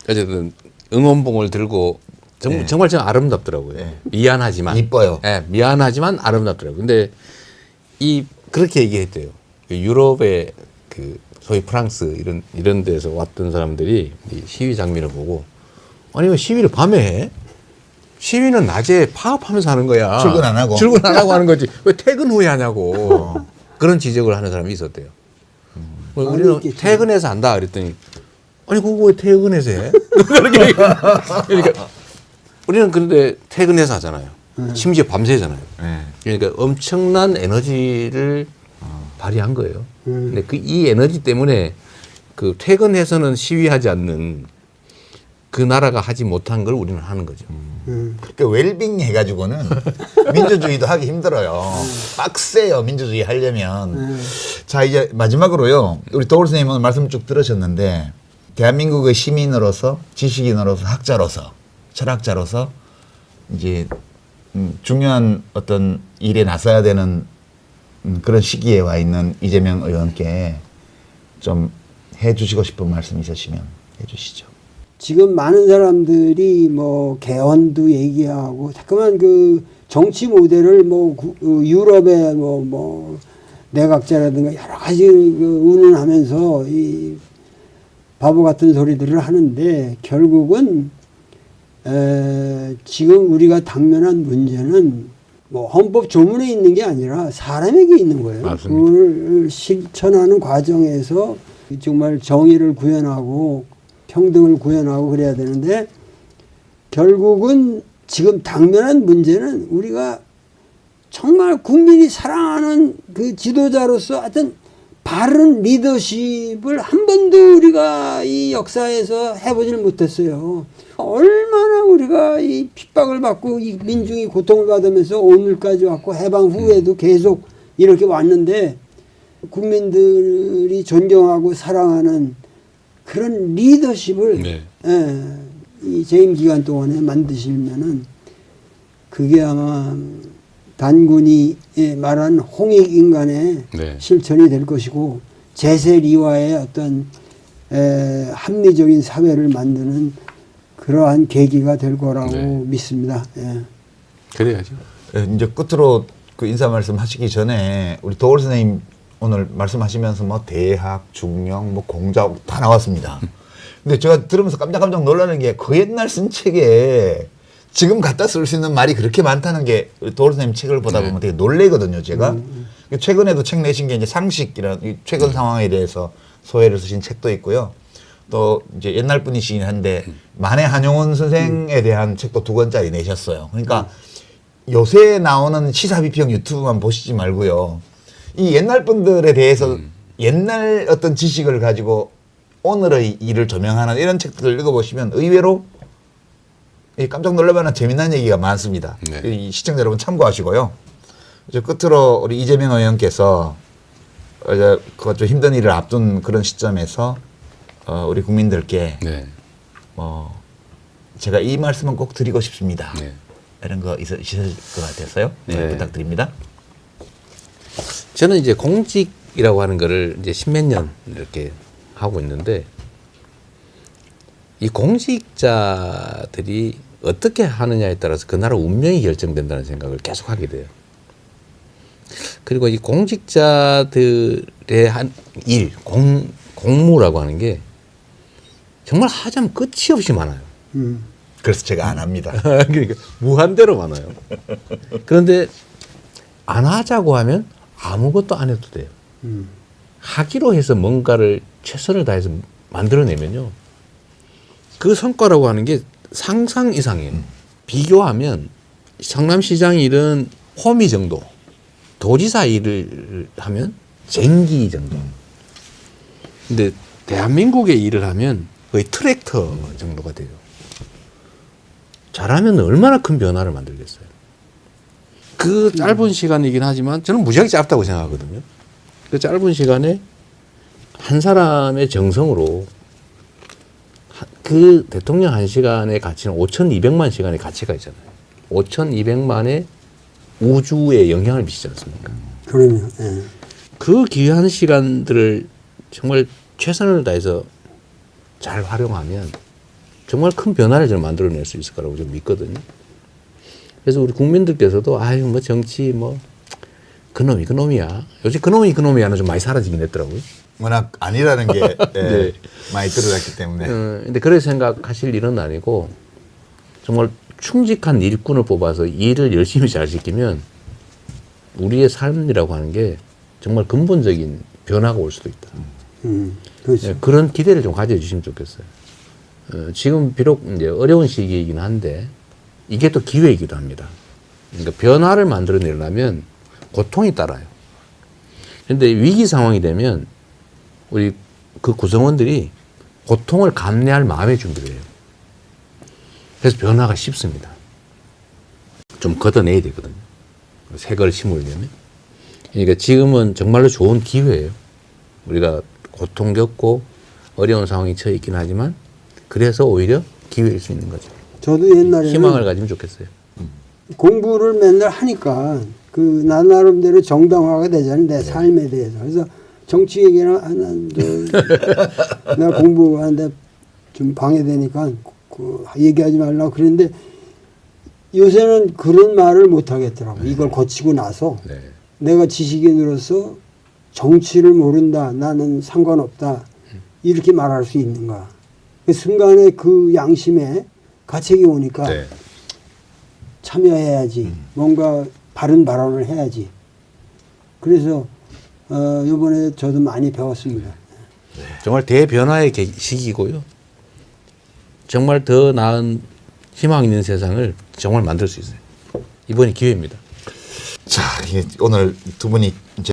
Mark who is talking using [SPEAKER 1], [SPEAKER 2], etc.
[SPEAKER 1] 어쨌든 응원봉을 들고 정말 좀 아름답더라고요.
[SPEAKER 2] 네.
[SPEAKER 1] 미안하지만
[SPEAKER 2] 이뻐요.
[SPEAKER 1] 미안하지만 아름답더라고요. 근데 그렇게 얘기했대요. 유럽의 그 소위 프랑스 이런 데서 왔던 사람들이 이 시위 장면을 보고 아니 왜 시위를 밤에 해? 시위는 낮에 파업하면서 하는 거야.
[SPEAKER 2] 출근 안 하고.
[SPEAKER 1] 출근 안 하고 하는 거지. 왜 퇴근 후에 하냐고. 그런 지적을 하는 사람이 있었대요. 우리는 퇴근해서 한다 그랬더니 아니 그거 왜 퇴근해서 해? 그러니까 우리는 그런데 퇴근해서 하잖아요. 심지어 밤새잖아요. 그러니까 엄청난 에너지를 발휘한 거예요. 근데 이 에너지 때문에 그 퇴근해서는 시위하지 않는 그 나라가 하지 못한 걸 우리는 하는 거죠.
[SPEAKER 2] 그러니까 웰빙 해가지고는 민주주의도 하기 힘들어요. 빡세요 민주주의 하려면. 자 이제 마지막으로요. 우리 도울 선생님 오늘 말씀 쭉 들으셨는데 대한민국의 시민으로서 지식인으로서 학자로서 철학자로서 이제 중요한 어떤 일에 나서야 되는 그런 시기에 와 있는 이재명 의원께 좀 해주시고 싶은 말씀 있으시면 해주시죠.
[SPEAKER 3] 지금 많은 사람들이 뭐 개헌도 얘기하고 자꾸만 그 정치 모델을 뭐 유럽의 뭐 내각제라든가 여러 가지 그 운운하면서 이 바보 같은 소리들을 하는데 결국은 지금 우리가 당면한 문제는 뭐 헌법 조문에 있는 게 아니라 사람에게 있는 거예요.
[SPEAKER 1] 맞습니다.
[SPEAKER 3] 그걸 실천하는 과정에서 정말 정의를 구현하고 평등을 구현하고 그래야 되는데 결국은 지금 당면한 문제는 우리가 정말 국민이 사랑하는 그 지도자로서 하여튼 바른 리더십을 한 번도 우리가 이 역사에서 해보지를 못했어요. 얼마나 우리가 이 핍박을 받고 이 민중이 고통을 받으면서 오늘까지 왔고 해방 후에도 계속 이렇게 왔는데 국민들이 존경하고 사랑하는 그런 리더십을 이 재임 기간 동안에 만드시면은 그게 아마 단군이 말한 홍익 인간의 실천이 될 것이고 제세리와의 어떤 합리적인 사회를 만드는 그러한 계기가 될 거라고 믿습니다.
[SPEAKER 1] 그래야죠.
[SPEAKER 2] 이제 끝으로 그 인사 말씀 하시기 전에 우리 도울 선생님 오늘 말씀하시면서 뭐 대학, 중령, 뭐 공작 다 나왔습니다. 근데 제가 들으면서 깜짝깜짝 놀라는 게 그 옛날 쓴 책에 지금 갖다 쓸 수 있는 말이 그렇게 많다는 게 도울 선생님 책을 보다 보면 되게 놀래거든요, 제가. 최근에도 책 내신 게 이제 상식이라는 최근 상황에 대해서 소회를 쓰신 책도 있고요. 또 이제 옛날 분이시긴 한데 만해 한용운 선생에 대한 책도 2권짜리 내셨어요. 그러니까 요새 나오는 시사 비평 유튜브만 보시지 말고요. 이 옛날 분들에 대해서 옛날 어떤 지식을 가지고 오늘의 일을 조명하는 이런 책들을 읽어보시면 의외로 깜짝 놀랄만한 재미난 얘기가 많습니다. 이 시청자 여러분 참고하시고요. 이제 끝으로 우리 이재명 의원께서 그 좀 힘든 일을 앞둔 그런 시점에서 우리 국민들께 제가 이 말씀은 꼭 드리고 싶습니다. 이런 거 있으실 것 같아서요. 부탁드립니다.
[SPEAKER 1] 저는 이제 공직이라고 하는 거를 이제 10몇 년 이렇게 하고 있는데 이 공직자들이 어떻게 하느냐에 따라서 그 나라 운명이 결정된다는 생각을 계속 하게 돼요. 그리고 이 공직자들의 한 일, 공무라고 하는 게 정말 하자면 끝이 없이 많아요.
[SPEAKER 2] 그래서 제가 안 합니다.
[SPEAKER 1] 그러니까 무한대로 많아요. 그런데 안 하자고 하면 아무것도 안 해도 돼요. 하기로 해서 뭔가를 최선을 다해서 만들어내면요. 그 성과라고 하는 게 상상 이상이에요. 비교하면 성남시장 일은 호미 정도, 도지사 일을 하면 쟁기 정도. 근데 대한민국의 일을 하면 거의 트랙터 정도가 돼요. 잘하면 얼마나 큰 변화를 만들겠어요. 그 짧은 시간이긴 하지만 저는 무지하게 짧다고 생각하거든요. 그 짧은 시간에 한 사람의 정성으로 그 대통령 한 시간의 가치는 5,200만 시간의 가치가 있잖아요. 5,200만의 우주에 영향을 미치지 않습니까?
[SPEAKER 3] 그럼요.
[SPEAKER 1] 그 귀한 시간들을 정말 최선을 다해서 잘 활용하면 정말 큰 변화를 저는 만들어낼 수 있을 거라고 좀 믿거든요. 그래서 우리 국민들께서도 아유 뭐 정치 뭐 그놈이야. 요즘 그놈이야는 좀 많이 사라지긴 했더라고요.
[SPEAKER 2] 워낙 아니라는 게 예,
[SPEAKER 1] 네.
[SPEAKER 2] 많이 드러났기 때문에.
[SPEAKER 1] 근데 그런 생각하실 일은 아니고 정말 충직한 일꾼을 뽑아서 일을 열심히 잘 시키면 우리의 삶이라고 하는 게 정말 근본적인 변화가 올 수도 있다.
[SPEAKER 3] 그렇죠.
[SPEAKER 1] 네, 그런 기대를 좀 가져주시면 좋겠어요. 지금 비록 이제 어려운 시기이긴 한데 이게 또 기회이기도 합니다. 그러니까 변화를 만들어내려면 고통이 따라요. 그런데 위기 상황이 되면 우리 그 구성원들이 고통을 감내할 마음의 준비를 해요. 그래서 변화가 쉽습니다. 좀 걷어내야 되거든요. 새 걸 심으려면. 그러니까 지금은 정말로 좋은 기회예요. 우리가 고통 겪고 어려운 상황에 처해 있긴 하지만 그래서 오히려 기회일 수 있는 거죠.
[SPEAKER 3] 저도 옛날에는
[SPEAKER 1] 희망을 가지면 좋겠어요.
[SPEAKER 3] 공부를 맨날 하니까 그 나 나름대로 정당화가 되잖아요. 내 삶에 대해서. 그래서 정치 얘기나 내가 공부하는데 좀 방해되니까 얘기하지 말라고 그랬는데 요새는 그런 말을 못 하겠더라고. 이걸 거치고 나서
[SPEAKER 1] 네.
[SPEAKER 3] 내가 지식인으로서 정치를 모른다. 나는 상관없다. 이렇게 말할 수 있는가. 그 순간에 그 양심에 가책이 오니까
[SPEAKER 1] 네.
[SPEAKER 3] 참여해야지. 뭔가 바른 발언을 해야지. 그래서 이번에 저도 많이 배웠습니다.
[SPEAKER 1] 정말 대변화의 시기고요. 정말 더 나은 희망 있는 세상을 정말 만들 수 있어요. 이번이 기회입니다.
[SPEAKER 2] 자, 이게 오늘 두 분이 이제